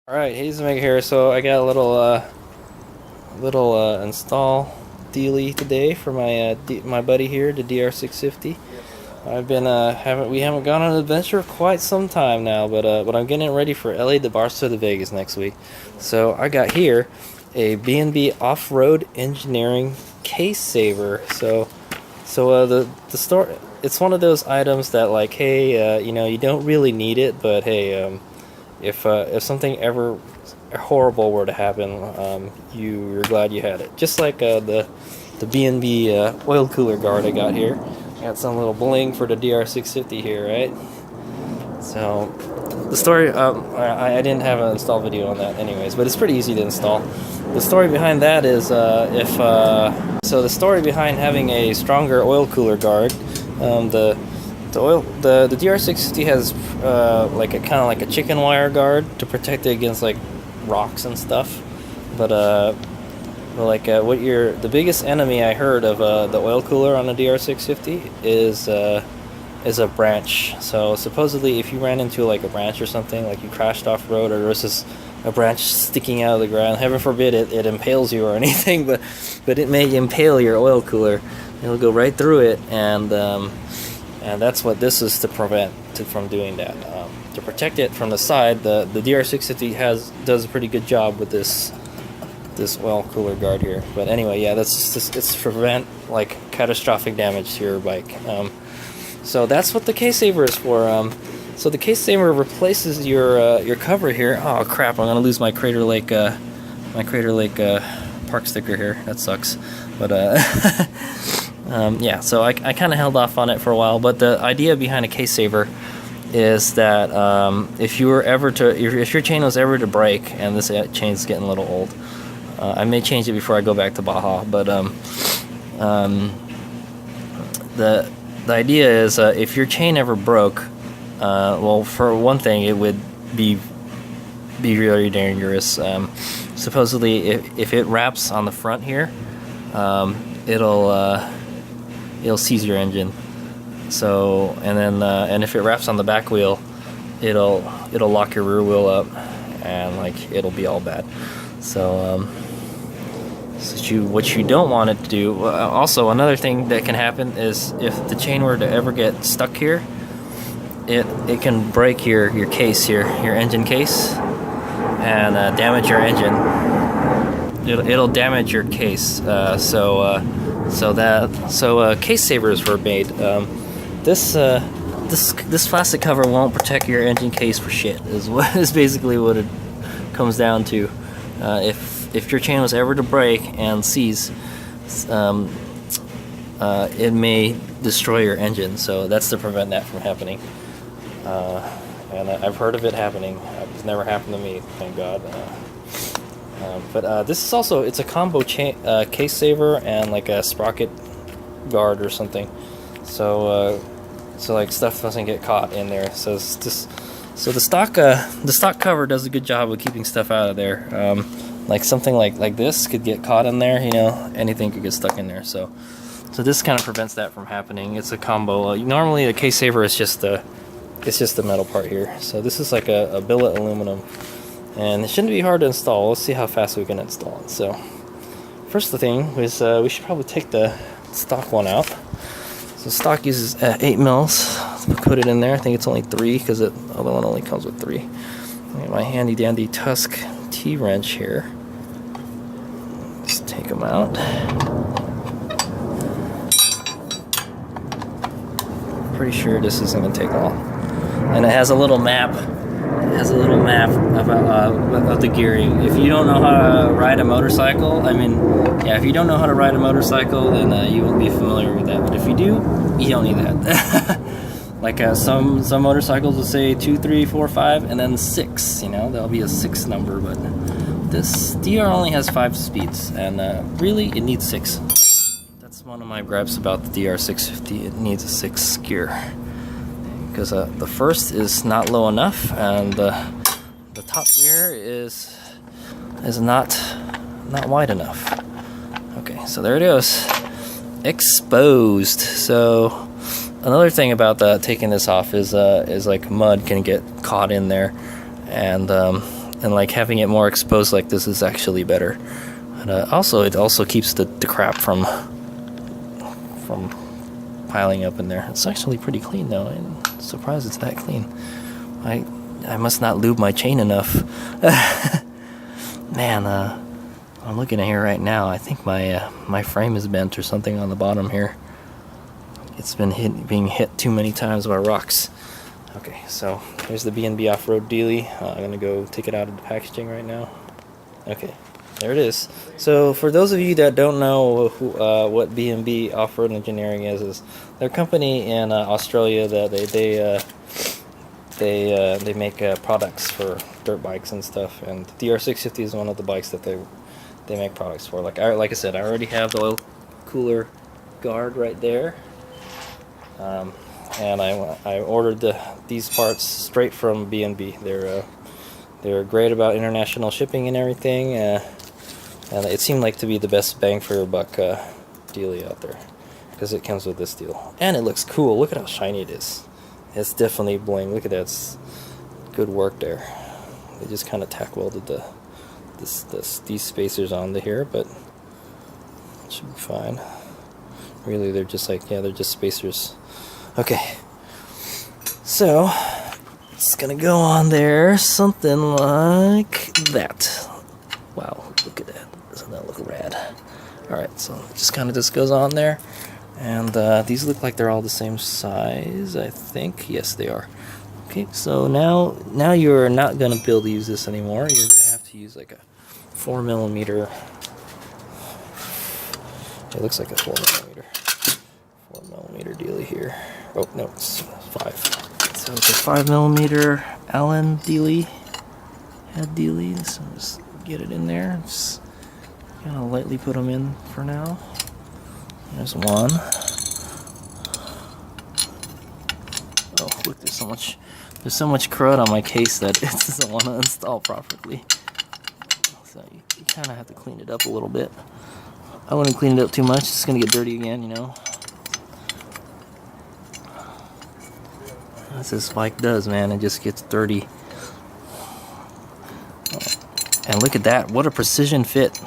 Alright, HadesOmega here. So I got a little install dealie today for my buddy here, the DR650. I've been we haven't gone on an adventure for quite some time now, but I'm getting it ready for LA to Barstow to Vegas next week. So I got here a B&B Offroad Engineering case saver. So the store, it's one of those items that, like, hey, you know, you don't really need it, but hey, if something ever horrible were to happen, you're glad you had it. Just like the B&B oil cooler guard I got here. Got some little bling for the DR650 here, right? So the story, I didn't have an install video on that anyways, but it's pretty easy to install. The story behind that is so the story behind having a stronger oil cooler guard, the DR650 has like a kind of like a chicken wire guard to protect it against like rocks and stuff, but the biggest enemy I heard of the oil cooler on the DR650 is a branch. So supposedly if you ran into like a branch or something, like you crashed off road, or there was just a branch sticking out of the ground, heaven forbid it impales you or anything, but it may impale your oil cooler. It'll go right through it, and that's what this is to prevent from doing that. To protect it from the side, the DR650 does a pretty good job with this oil cooler guard here. But anyway, yeah, it's to prevent like catastrophic damage to your bike. So that's what the case saver is for. So the case saver replaces your cover here. Oh crap! I'm gonna lose my Crater Lake park sticker here. That sucks. But yeah, so I kind of held off on it for a while, but the idea behind a case saver is that if your chain was ever to break, and this chain's getting a little old, I may change it before I go back to Baja, but the idea is if your chain ever broke, well, for one thing, it would be really dangerous. Supposedly, if it wraps on the front here, it'll seize your engine. So, and then and if it wraps on the back wheel, it'll lock your rear wheel up, and like it'll be all bad. So what you don't want it to do. Also, another thing that can happen is if the chain were to ever get stuck here, it can break your case here, your engine case, and damage your engine. It'll damage your case. So case savers were made. This plastic cover won't protect your engine case for shit. Is basically what it comes down to. If your chain was ever to break and seize, it may destroy your engine. So that's to prevent that from happening. And I've heard of it happening. It's never happened to me, thank God. But this is also, it's a combo case saver and like a sprocket guard or something. So like stuff doesn't get caught in there. So the stock cover does a good job of keeping stuff out of there. Like something like this could get caught in there. You know, anything could get stuck in there. So this kind of prevents that from happening. It's a combo. Normally a case saver is just the metal part here. So this is like a billet aluminum. And it shouldn't be hard to install. Let's see how fast we can install it. So first the thing is we should probably take the stock one out. So stock uses 8 mils. Let's put it in there. I think it's only 3 because the other one only comes with 3. I got my handy dandy Tusk T-wrench here. Let's take them out. Pretty sure this isn't going to take long. And it has a little map. Of the gearing. If you don't know how to ride a motorcycle, if you don't know how to ride a motorcycle, then you won't be familiar with that. But if you do, you don't need that. Like some motorcycles will say 2, 3, 4, 5, and then 6. You know, there'll be a 6 number. But this DR only has 5 speeds, and really, it needs 6. That's one of my gripes about the DR650. It needs a 6 gear. Because the first is not low enough, and the top gear is not wide enough. Okay, so there it goes, exposed. So another thing about taking this off is like mud can get caught in there, and and like having it more exposed like this is actually better. But also, it also keeps the crap from piling up in there. It's actually pretty clean though. I'm surprised it's that clean. I must not lube my chain enough. Man, I'm looking at here right now. I think my frame is bent or something on the bottom here. It's been being hit too many times by rocks. Okay, so here's the B&B Offroad Dealy. I'm gonna go take it out of the packaging right now. Okay, there it is. So for those of you that don't know what B&B Offroad Engineering is their company in Australia that they make products for dirt bikes and stuff. And the DR650 is one of the bikes that they make products for. Like I said, I already have the oil cooler guard right there. And I ordered these parts straight from B&B. They're great about international shipping and everything, and it seemed like to be the best bang for your buck dealie out there, because it comes with this deal, and it looks cool. Look at how shiny it is. It's definitely bling. Look at that. It's good work there. They just kind of tack welded these spacers onto here, but it should be fine. Really, they're just like, yeah, they're just spacers. Okay, so it's gonna go on there something like that. Wow, look at that. Doesn't that look rad? Alright, so it just kind of goes on there. And these look like they're all the same size, I think. Yes, they are. Okay, so now you're not gonna be able to use this anymore. You're gonna have to use like a 4mm. It looks like a 4mm dealie here. Oh no, it's 5. So it's a 5mm Allen dealie, head dealie. So just get it in there. Just kind of lightly put them in for now. There's one. Oh look, there's so much crud on my case that it doesn't want to install properly. So you kind of have to clean it up a little bit. I wouldn't clean it up too much. It's gonna get dirty again, you know. As this bike does, man, it just gets dirty. And look at that, what a precision fit.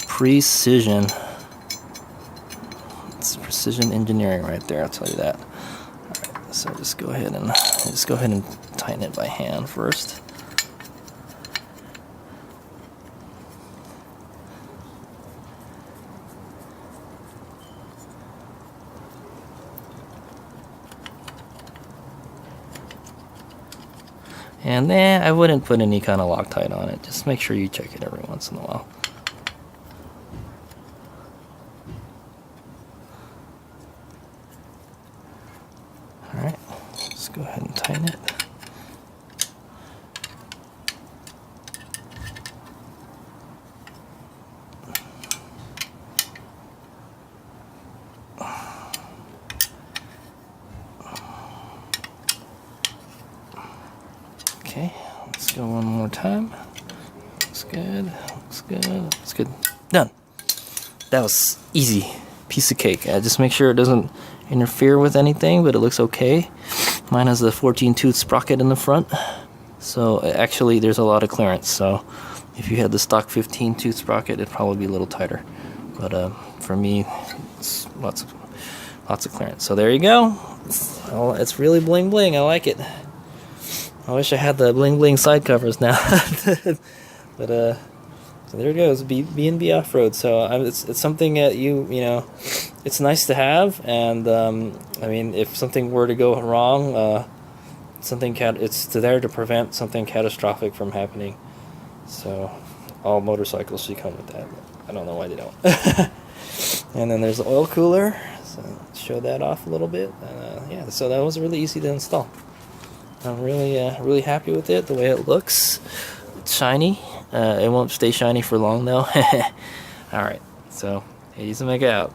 Precision. It's precision engineering right there, I'll tell you that. Alright, so just go ahead and tighten it by hand first. And I wouldn't put any kind of Loctite on it. Just make sure you check it every once in a while. Alright, just go ahead and tighten it. Okay, let's go one more time. Looks good, looks good, looks good. Done. That was easy. Piece of cake. Just make sure it doesn't interfere with anything, but it looks okay. Mine has a 14-tooth sprocket in the front. So actually there's a lot of clearance. So if you had the stock 15-tooth sprocket, it'd probably be a little tighter. But for me, it's lots of clearance. So there you go. It's really bling bling. I like it. I wish I had the bling bling side covers now. But so there it goes, B&B Offroad. So it's something that you know, it's nice to have. And I mean, if something were to go wrong, it's there to prevent something catastrophic from happening. So all motorcycles should come with that. I don't know why they don't. And then there's the oil cooler. So let's show that off a little bit. Yeah, so that was really easy to install. I'm really happy with it, the way it looks. It's shiny. It won't stay shiny for long though. Alright, so HadesOmega out.